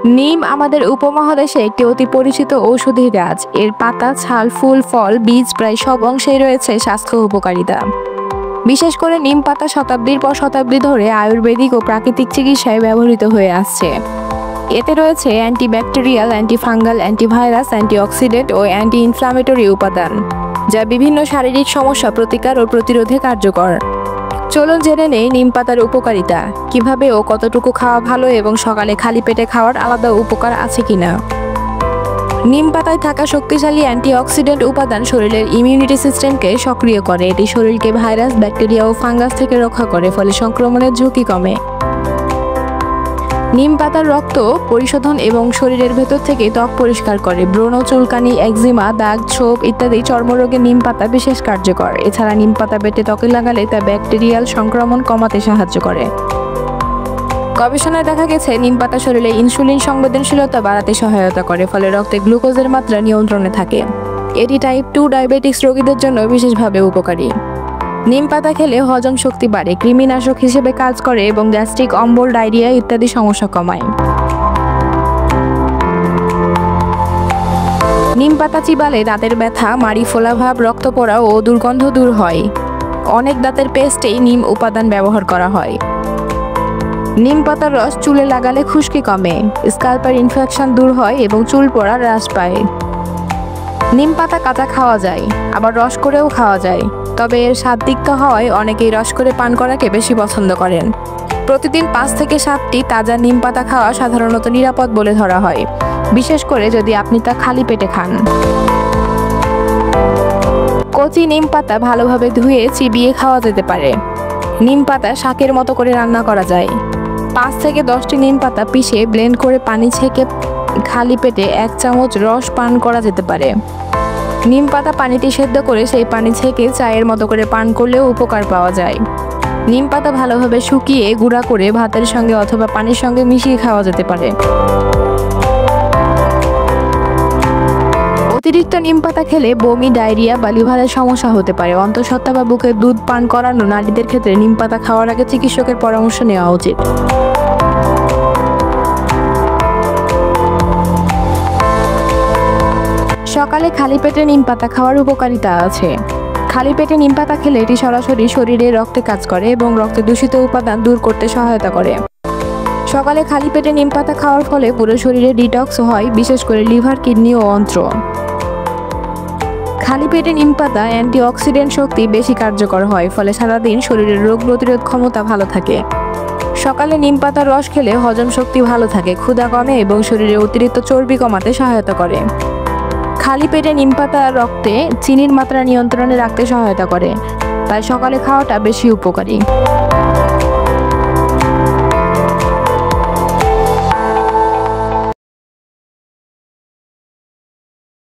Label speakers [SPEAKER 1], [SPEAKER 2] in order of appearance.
[SPEAKER 1] নিম আমাদের উপমহাদেশে একটি অতি পরিচিত ঔষধি গাছ। এর পাতা, ছাল, ফুল, ফল, বীজ প্রায় সব অংশেই রয়েছে স্বাস্থ্য উপকারিতা। বিশেষ করে নিম পাতা শতাব্দীর পর শতাব্দী ধরে আয়ুর্বেদিক ও প্রাকৃতিক চিকিৎসায় ব্যবহৃত হয়ে আসছে। এতে রয়েছে অ্যান্টিব্যাকটেরিয়াল, অ্যান্টিফাঙ্গাল, অ্যান্টিভাইরাস, অ্যান্টিঅক্সিডেন্ট ও অ্যান্টি ইনফ্লামেটরি উপাদান, যা বিভিন্ন শারীরিক সমস্যা প্রতিকার ও প্রতিরোধে কার্যকর। চলুন জেনে নেই নিম পাতার উপকারিতা, কিভাবে ও কতটুকু খাওয়া ভালো এবং সকালে খালি পেটে খাওয়ার আলাদা উপকার আছে কিনা। নিম পাতায় থাকা শক্তিশালী অ্যান্টিঅক্সিডেন্ট উপাদান শরীরের ইমিউনিটি সিস্টেমকে সক্রিয় করে। এটি শরীরকে ভাইরাস, ব্যাকটেরিয়া ও ফাঙ্গাস থেকে রক্ষা করে, ফলে সংক্রমণের ঝুঁকি কমে। নিম পাতার রক্ত পরিশোধন এবং শরীরের ভেতর থেকে ত্বক পরিষ্কার করে। ব্রণ, চুলকানি, একজিমা, দাগ, ছোপ ইত্যাদি চর্মরোগে নিম পাতা বিশেষ কার্যকর। এছাড়া নিম পাতা বেটে ত্বকে লাগালে তা ব্যাকটেরিয়াল সংক্রমণ কমাতে সাহায্য করে। গবেষণায় দেখা গেছে নিম পাতা শরীরে ইনসুলিন সংবেদনশীলতা বাড়াতে সহায়তা করে, ফলে রক্তে গ্লুকোজের মাত্রা নিয়ন্ত্রণে থাকে। এটি টাইপ 2 ডায়াবেটিক্স রোগীদের জন্য বিশেষভাবে উপকারী। নিম পাতা খেলে হজম শক্তি বাড়ে, কৃমিনাশক হিসেবে কাজ করে এবং গ্যাস্ট্রিক অম্বল, ডায়রিয়া ইত্যাদি সমস্যা কমায়। নিম পাতা চিবালে দাঁতের ব্যথা, মাড়ি ফোলা ভাব, রক্ত পড়া ও দুর্গন্ধ দূর হয়। অনেক দাঁতের পেস্টেই নিম উপাদান ব্যবহার করা হয়। নিম পাতার রস চুলে লাগালে খুশকি কমে, স্ক্যাল্পের ইনফেকশন দূর হয় এবং চুল পড়া হ্রাস পায়। নিম পাতা কাঁচা খাওয়া যায়, আবার রস করেও খাওয়া যায়। তবে এর স্বাদ তিক্ত হওয়ায় অনেকেই রস করে পান করাকে বেশি পছন্দ করেন। প্রতিদিন 5 থেকে 7টি তাজা নিম পাতা খাওয়া সাধারণত নিরাপদ বলে ধরা হয়, বিশেষ করে যদি আপনি তা খালি পেটে খান। কচি নিম পাতা ভালোভাবে ধুয়ে চিবিয়ে খাওয়া যেতে পারে। নিম পাতা শাকের মতো করে রান্না করা যায়। 5 থেকে 10টি নিম পাতা পিষে ব্লেন্ড করে পানি ছেঁকে খালি পেটে 1 চামচ রস পান করা যেতে পারে। নিম পাতা পানিতে সেদ্ধ করে সেই পানি ছেঁকে চায়ের মতো করে পান করলেও উপকার পাওয়া যায়। নিম পাতা ভালোভাবে শুকিয়ে গুঁড়া করে ভাতের সঙ্গে অথবা পানির সঙ্গে মিশিয়ে খাওয়া যেতে পারে। অতিরিক্ত নিম পাতা খেলে বমি, ডায়রিয়া বা লিভারের সমস্যা হতে পারে। অন্তঃসত্ত্বা বা বুকের দুধ পান করানো নারীদের ক্ষেত্রে নিম পাতা খাওয়ার আগে চিকিৎসকের পরামর্শ নেওয়া উচিত। সকালে খালি পেটে নিম পাতা খাওয়ার উপকারিতা আছে। খালি পেটে নিম পাতা খেলে এটি সরাসরি শরীরে রক্তে কাজ করে এবং রক্তে দূষিত উপাদান দূর করতে সহায়তা করে। সকালে খালি পেটে নিম পাতা খাওয়ার ফলে পুরো শরীরে ডিটক্স হয়, বিশেষ করে লিভার, কিডনি ও অন্ত্র। খালি পেটে নিম পাতা অ্যান্টিঅক্সিডেন্ট শক্তি বেশি কার্যকর হয়, ফলে সারাদিন শরীরের রোগ প্রতিরোধ ক্ষমতা ভালো থাকে। সকালে নিম পাতার রস খেলে হজম শক্তি ভালো থাকে, ক্ষুধা কমে এবং শরীরে অতিরিক্ত চর্বি কমাতে সহায়তা করে। খালি পেটে নিম পাতা রক্তে চিনির মাত্রা নিয়ন্ত্রণে রাখতে সহায়তা করে, তাই সকালে খাওয়াটা বেশি উপকারী।